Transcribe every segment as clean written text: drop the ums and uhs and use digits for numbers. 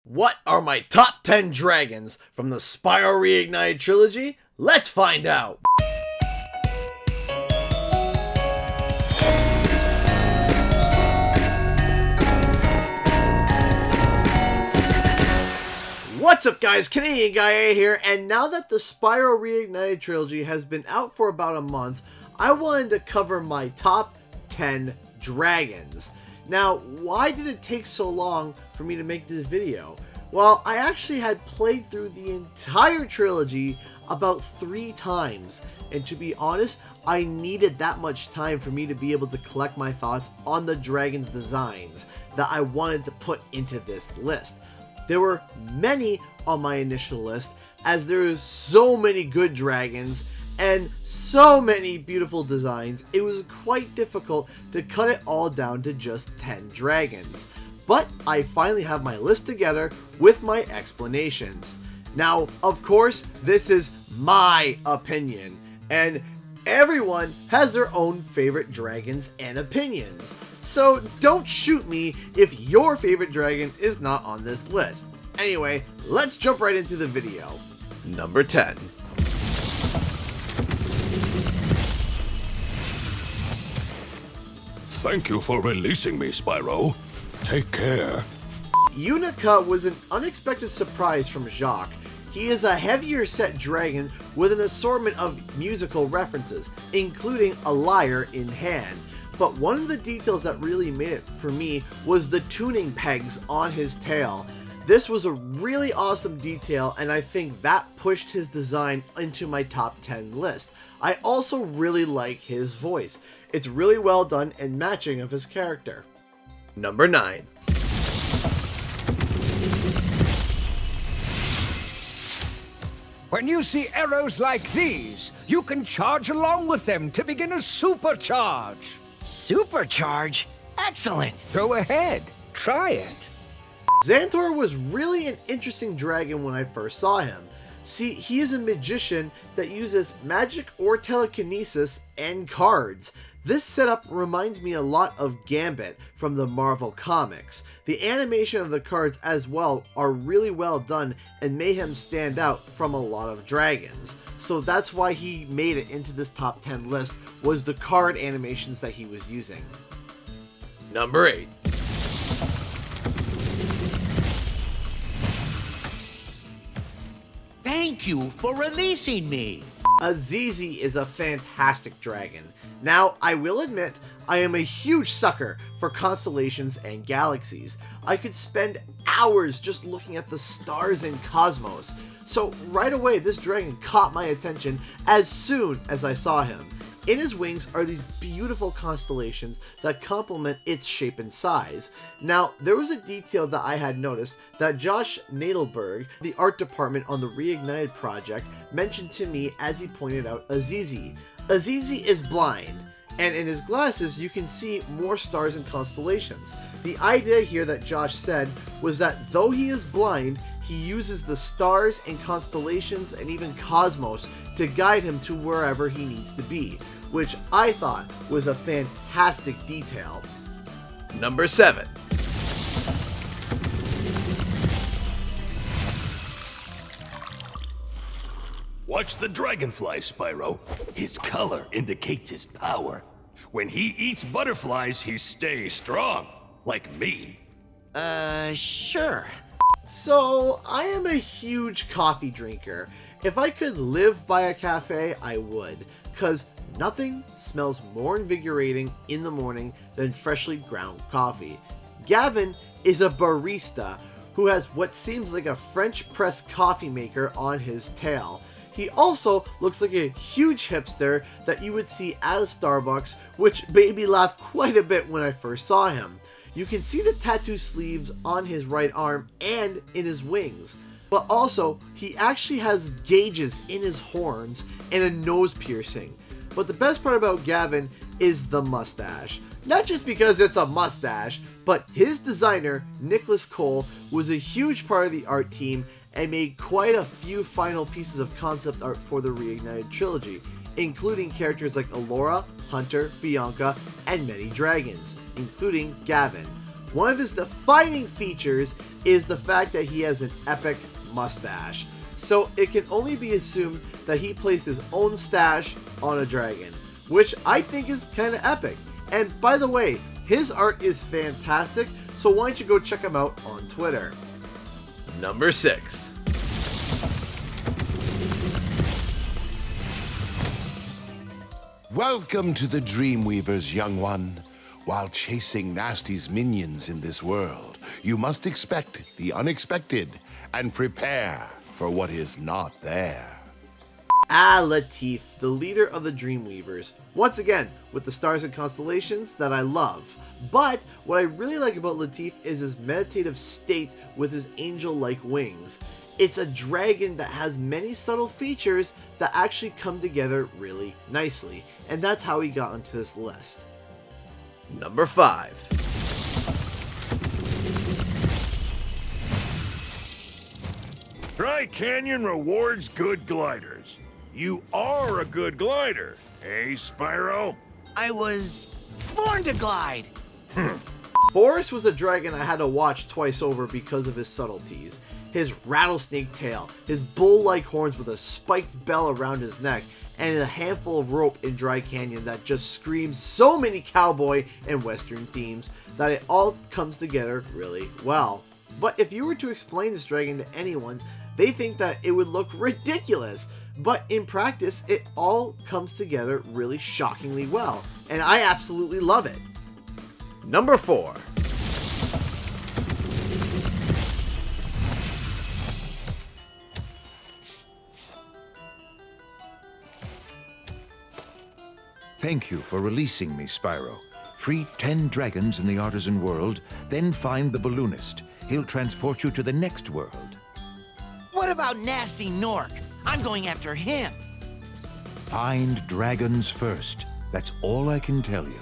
What are my top 10 dragons from the Spyro Reignited Trilogy? Let's find out! What's up guys, Canadian Guy A here, and now that the Spyro Reignited Trilogy has been out for about a month, I wanted to cover my top 10 dragons. Now, why did it take so long for me to make this video? Well, I actually had played through the entire trilogy about 3 times, and to be honest, I needed that much time for me to be able to collect my thoughts on the dragons' designs that I wanted to put into this list. There were many on my initial list, as there is so many good dragons and so many beautiful designs, it was quite difficult to cut it all down to just 10 dragons. But I finally have my list together with my explanations. Now, of course, this is my opinion, and everyone has their own favorite dragons and opinions. So don't shoot me if your favorite dragon is not on this list. Anyway, let's jump right into the video. Number 10. Thank you for releasing me, Spyro. Take care. Unica was an unexpected surprise from Jacques. He is a heavier set dragon with an assortment of musical references, including a lyre in hand. But one of the details that really made it for me was the tuning pegs on his tail. This was a really awesome detail, and I think that pushed his design into my top 10 list. I also really like his voice. It's really well done and matching of his character. Number 9. When you see arrows like these, you can charge along with them to begin a supercharge. Supercharge? Excellent! Go ahead, try it. Xantor was really an interesting dragon when I first saw him. See, he is a magician that uses magic or telekinesis and cards. This setup reminds me a lot of Gambit from the Marvel comics. The animation of the cards as well are really well done and made him stand out from a lot of dragons. So that's why he made it into this top 10 list, was the card animations that he was using. Number 8. Thank you for releasing me! Aziza is a fantastic dragon. Now, I will admit, I am a huge sucker for constellations and galaxies. I could spend hours just looking at the stars and cosmos. So right away, this dragon caught my attention as soon as I saw him. In his wings are these beautiful constellations that complement its shape and size. Now, there was a detail that I had noticed that Josh Nadelberg, the art department on the Reignited project, mentioned to me as he pointed out Aziza. Aziza is blind, and in his glasses you can see more stars and constellations. The idea here that Josh said was that though he is blind, he uses the stars and constellations and even cosmos to guide him to wherever he needs to be, which I thought was a fantastic detail. Number 7. Watch the dragonfly, Spyro. His color indicates his power. When he eats butterflies, he stays strong. Like me. Sure. So, I am a huge coffee drinker. If I could live by a cafe, I would, cause nothing smells more invigorating in the morning than freshly ground coffee. Gavin is a barista who has what seems like a French press coffee maker on his tail. He also looks like a huge hipster that you would see at a Starbucks, which made me laugh quite a bit when I first saw him. You can see the tattoo sleeves on his right arm and in his wings. But also, he actually has gauges in his horns and a nose piercing. But the best part about Gavin is the mustache. Not just because it's a mustache, but his designer, Nicholas Cole, was a huge part of the art team and made quite a few final pieces of concept art for the Reignited Trilogy, including characters like Allura, Hunter, Bianca, and many dragons, including Gavin. One of his defining features is the fact that he has an epic mustache. So it can only be assumed that he placed his own stash on a dragon, which I think is kind of epic. And by the way, his art is fantastic, so why don't you go check him out on Twitter. Number 6. Welcome to the Dreamweavers, young one. While chasing Nasty's minions in this world, you must expect the unexpected and prepare for what is not there. Latif, the leader of the Dreamweavers. Once again, with the stars and constellations that I love. But what I really like about Latif is his meditative state with his angel-like wings. It's a dragon that has many subtle features that actually come together really nicely. And that's how he got onto this list. Number 5. Dry Canyon rewards good gliders. You are a good glider, eh, Spyro? I was born to glide. Boris was a dragon I had to watch twice over because of his subtleties. His rattlesnake tail, his bull-like horns with a spiked bell around his neck, and a handful of rope in Dry Canyon that just screams so many cowboy and western themes that it all comes together really well. But if you were to explain this dragon to anyone, they think that it would look ridiculous. But in practice, it all comes together really shockingly well, and I absolutely love it. Number 4. Thank you for releasing me, Spyro. Free 10 dragons in the artisan world, then find the balloonist. He'll transport you to the next world. What about Nasty Nork? I'm going after him. Find dragons first. That's all I can tell you.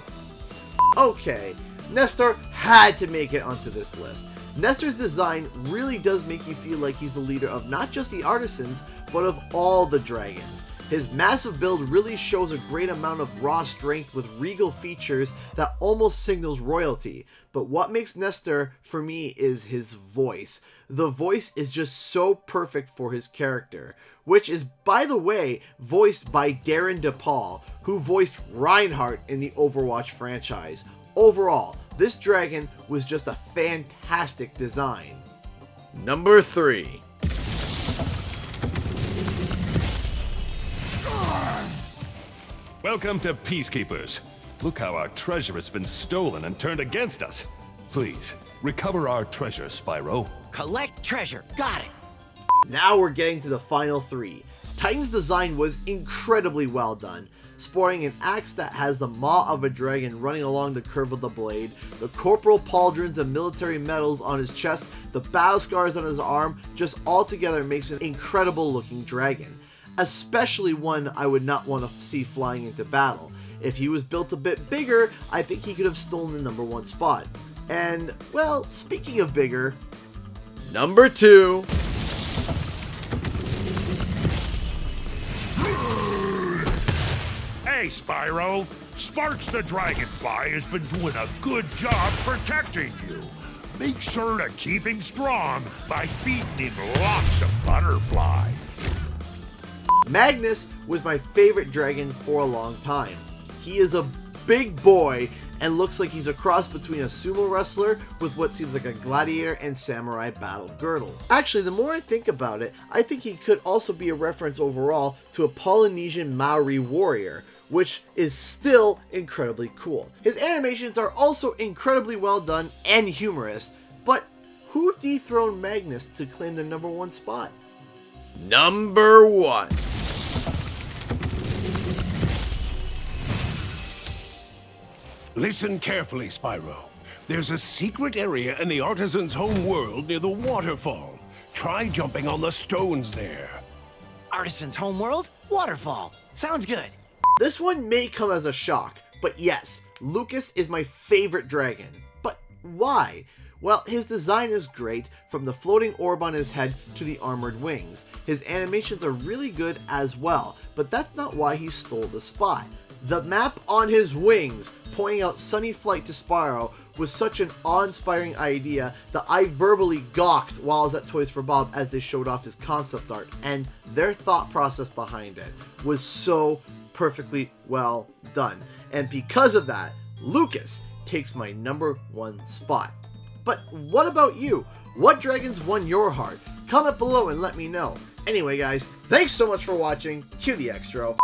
Okay, Nestor had to make it onto this list. Nestor's design really does make you feel like he's the leader of not just the artisans, but of all the dragons. His massive build really shows a great amount of raw strength with regal features that almost signals royalty. But what makes Nestor for me is his voice. The voice is just so perfect for his character, which is, by the way, voiced by Darren DePaul, who voiced Reinhardt in the Overwatch franchise. Overall, this dragon was just a fantastic design. Number 3. Welcome to Peacekeepers. Look how our treasure has been stolen and turned against us. Please, recover our treasure, Spyro. Collect treasure. Got it. Now we're getting to the final 3. Titan's design was incredibly well done, sporting an axe that has the maw of a dragon running along the curve of the blade, the corporal pauldrons and military medals on his chest, the battle scars on his arm, just all together makes an incredible looking dragon. Especially one I would not want to see flying into battle. If he was built a bit bigger, I think he could have stolen the number 1 spot. And, well, speaking of bigger, number 2. Hey, Spyro. Sparks the Dragonfly has been doing a good job protecting you. Make sure to keep him strong by feeding him lots of butterflies. Magnus was my favorite dragon for a long time. He is a big boy and looks like he's a cross between a sumo wrestler with what seems like a gladiator and samurai battle girdle. Actually, the more I think about it, I think he could also be a reference overall to a Polynesian Maori warrior, which is still incredibly cool. His animations are also incredibly well done and humorous, but who dethroned Magnus to claim the number 1 spot? Number 1. Listen carefully, Spyro. There's a secret area in the artisan's home world near the waterfall. Try jumping on the stones there. Artisan's homeworld? Waterfall. Sounds good. This one may come as a shock, but yes, Lucas is my favorite dragon. But why? Well, his design is great, from the floating orb on his head to the armored wings. His animations are really good as well, but that's not why he stole the spot. The map on his wings, pointing out sunny flight to Spyro, was such an awe-inspiring idea that I verbally gawked while I was at Toys for Bob as they showed off his concept art, and their thought process behind it was so perfectly well done. And because of that, Lucas takes my #1 spot. But what about you? What dragons won your heart? Comment below and let me know. Anyway guys, thanks so much for watching. Cue the extra.